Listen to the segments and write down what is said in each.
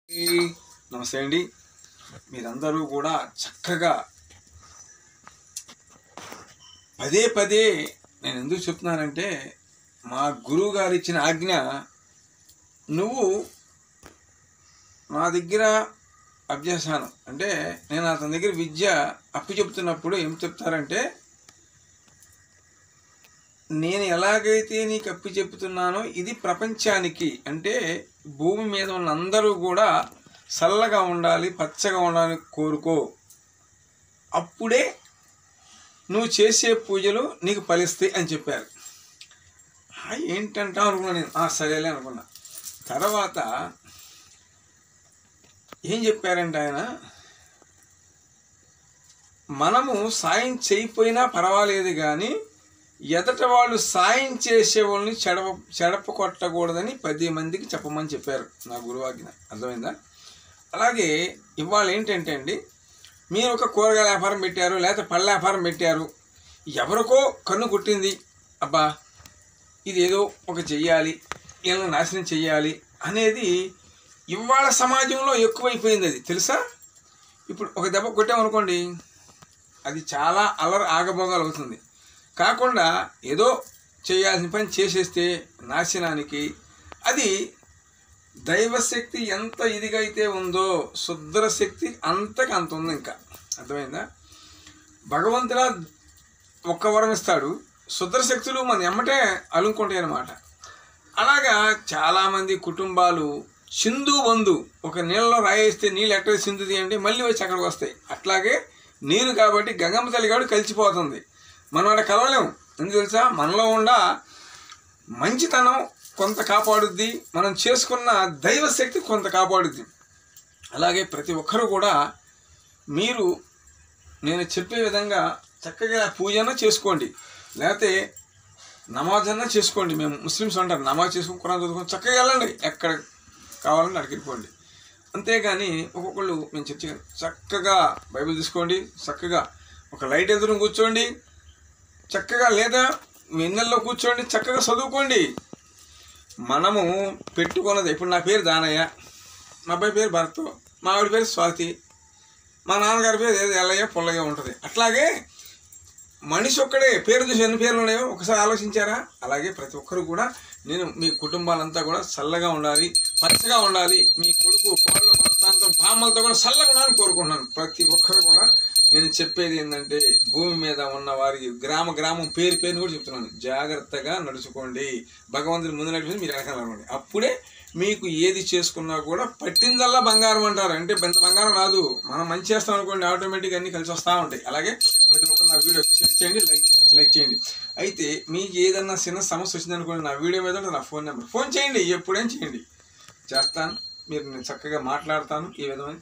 నమస్తే అండి. మీరందరూ కూడా చక్కగా పదే పదే నేను ఎందుకు చెప్తున్నానంటే, మా గురువు గారు ఇచ్చిన ఆజ్ఞ, నువ్వు నా దగ్గర అభ్యాసానం అంటే నేను అతని దగ్గర విద్య అప్పు చెప్తున్నప్పుడు ఏం చెప్తారంటే, నేను ఎలాగైతే నీకు అప్పు చెప్తున్నానో ఇది ప్రపంచానికి, అంటే భూమి మీద ఉన్న అందరూ కూడా చల్లగా ఉండాలి, పచ్చగా ఉండాలని కోరుకో, అప్పుడే నువ్వు చేసే పూజలు నీకు ఫలిస్తాయి అని చెప్పారు. ఏంటంటా అనుకున్నా నేను, సరేలే అనుకున్నా. తర్వాత ఏం చెప్పారంటే ఆయన, మనము సాయం చేయకపోయినా పర్వాలేదు కానీ ఎదట వాళ్ళు సాయం చేసే వాళ్ళని చెడప కొట్టకూడదని 10 మందికి చెప్పమని చెప్పారు నా గురువాజ్ఞ. అర్థమైందా? అలాగే ఇవాళ ఏంటంటే అండి, మీరు ఒక కూరగాయల వ్యాపారం పెట్టారు, లేకపోతే పళ్ళ వ్యాపారం పెట్టారు, ఎవరికో కన్ను కుట్టింది, అబ్బా ఇదేదో ఒక చెయ్యాలి, వీళ్ళని నాశనం చెయ్యాలి అనేది ఇవాళ సమాజంలో ఎక్కువైపోయింది. అది తెలుసా? ఇప్పుడు ఒక దెబ్బ కొట్టామనుకోండి, అది చాలా ఆగభోగాలు అవుతుంది. కాకుండా ఏదో చేయాల్సిన పని చేసేస్తే నాశనానికి, అది దైవశక్తి ఎంత ఇదిగా అయితే ఉందో శుద్ర శక్తి అంతకు అంత ఉంది. ఇంకా అర్థమైందా? భగవంతుడా ఒక్క వరం ఇస్తాడు, శుద్ర శక్తులు మన ఎమ్మటే అలుముకుంటాయి అన్నమాట. అలాగా చాలామంది కుటుంబాలు సింధు బంధు, ఒక నీళ్ళలో రాయేస్తే నీళ్ళు ఎక్కడ సింధుది అంటే మళ్ళీ వచ్చి అక్కడికి వస్తాయి. అట్లాగే నీరు కాబట్టి గంగమ్మ తల్లి కాబట్టి కలిసిపోతుంది. మనం అక్కడ కలవలేము. ఎందుకు తెలుసా? మనలో ఉన్న మంచితనం కొంత కాపాడుద్ది, మనం చేసుకున్న దైవశక్తి కొంత కాపాడుద్ది. అలాగే ప్రతి ఒక్కరూ కూడా మీరు నేను చెప్పే విధంగా చక్కగా పూజన చేసుకోండి, లేకపోతే నమాజన్నా చేసుకోండి. మేము ముస్లిమ్స్ అంటారు, నమాజ్ చేసుకుని ఖురాన్ చదువుకొని చక్కగా వెళ్ళండి, ఎక్కడ కావాలని అక్కడికి వెళ్ళిపోండి. అంతేగాని ఒక్కొక్కళ్ళు మేము చక్కగా బైబిల్ తీసుకోండి, చక్కగా ఒక లైట్ ఎదురు కూర్చోండి, చక్కగా లేదా వెన్నెల్లో కూర్చోండి, చక్కగా చదువుకోండి. మనము పెట్టుకున్నది, ఇప్పుడు నా పేరు దానయ్య, మా అబ్బాయి పేరు భరత్, మా ఆవిడ పేరు స్వాతి, మా నాన్నగారి పేరు ఏదో ఎల్లయ్య పుల్లయ్య ఉంటుంది. అట్లాగే మనిషి ఒక్కడే పేరు చూసి ఎన్ని పేర్లు ఉన్నాయో ఒకసారి ఆలోచించారా? అలాగే ప్రతి ఒక్కరు కూడా నేను మీ కుటుంబాలంతా కూడా చల్లగా ఉండాలి, పచ్చగా ఉండాలి, మీ కొడుకు కోళ్ళు మనసాంతో బామ్మలతో కూడా చల్లగా ఉండాలని కోరుకుంటున్నాను. ప్రతి ఒక్కరు కూడా నేను చెప్పేది ఏంటంటే, భూమి మీద ఉన్న వారికి గ్రామం పేరుని కూడా చెప్తున్నాను, జాగ్రత్తగా నడుచుకోండి. భగవంతుని ముందు నడిపి మీరు వెనకాల నడవండి. అప్పుడే మీకు ఏది చేసుకున్నా కూడా పట్టిందల్లా బంగారం అంటారు. అంటే పెద్ద బంగారం రాదు, మనం మంచి చేస్తాం అనుకోండి, ఆటోమేటిక్గా అన్నీ కలిసి వస్తూ ఉంటాయి. అలాగే ప్రతి ఒక్కరు నా వీడియో షేర్ చేయండి, లైక్ చేయండి. అయితే మీకు ఏదన్నా చిన్న సమస్య వచ్చిందనుకోండి, నా వీడియో మీద నా ఫోన్ చేయండి, ఎప్పుడైనా చేయండి, చేస్తాను. మీరు నేను చక్కగా మాట్లాడతాను. ఈ విధమైన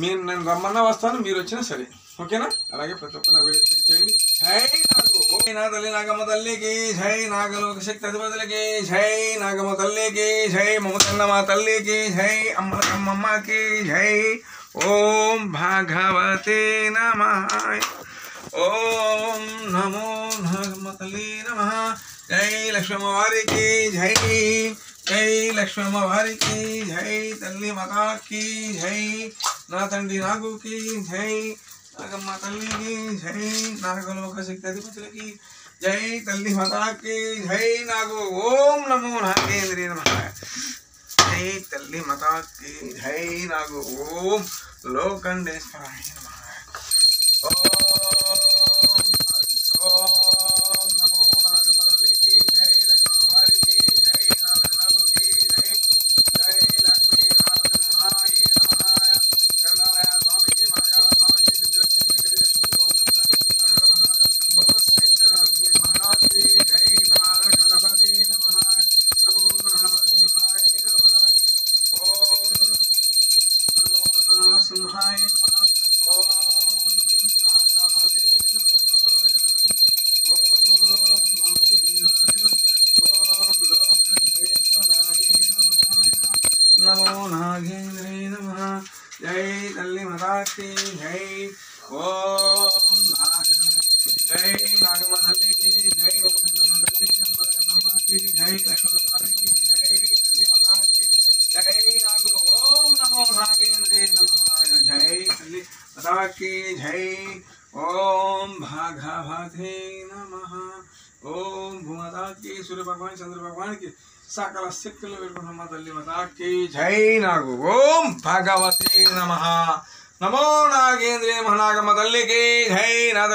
మీరు నేను రమ్మన్నా వస్తాను, మీరు వచ్చినా సరే, ఓకేనా? అలాగే ప్రతి ఒక్కరు నా వీడియో చేయండి. జై నాగు, నా తల్లి నాగమ్మ తల్లికి జై, నాగలోక శక్తి అధిపతులకి జై, నాగమ్మ తల్లికి జై, మమతన్నమ్మ తల్లికి జై, అమ్మకి జై. ఓం భగవతే నమః. ఓం నమో నాగమ్మ తల్లి నమః. జై లక్ష్మమ్మ వారికి జై, జై లక్ష్మమ్మ వారికి జై, తల్లి మాతాకి జై, నా తండ్రి నాగుకి జై, నాగమ్మ తల్లికి జై, నాగలోక శక్తి అధిపతులకి జై, తల్లి మాతాకి జై. నాగు ఓం నమో నాగేంద్రియ నమః. జై తల్లి మాతాకి జై. నాగు ఓం లోకండేశ్వరాయ నమః. ఓం నమో నాగమ్మ తల్లికి జై, లక్ష్మమ్మ వారికి జై, నాగ నాగుకి జై, జై లక్ష్మీ నరసింహాయ నమః. గండాలయ స్వామికి వరకాల స్వామికి సింధులక్ష్మికి గజలక్ష్మికి ఓం శంకర మహారాజి జై, బాల గణపతి నమః. నమో నరసింహాయ నమః. ఓం నమో నరసింహాయ నమః. ఓం భాగవతే నమః. ఓం వాసుదేవాయ. ఓం లోకంధేశ్వరాయ నమః. నమో నాగేంద్రాయ నమః. జై తల్లి మాతాకి జై. ఓం జై నాగమ్మ తల్లికి జై, మమతన్నమ్మ తల్లికి అమ్మకి జై, లక్ష్మమ్మ వారికి జై, తల్లి మాతాకి జై. నాగు ఓం నమో माता की जय। ओम भागवते नमः। ओम भूमाता की, सूर्य भगवान चंद्र भगवान की, सकल शक्ति ब्रह्म तल्ली माता की जय। नागु ओम भागवते नमः। नमो नागेंद्रिय महानागम तल्ली की जय। नाथ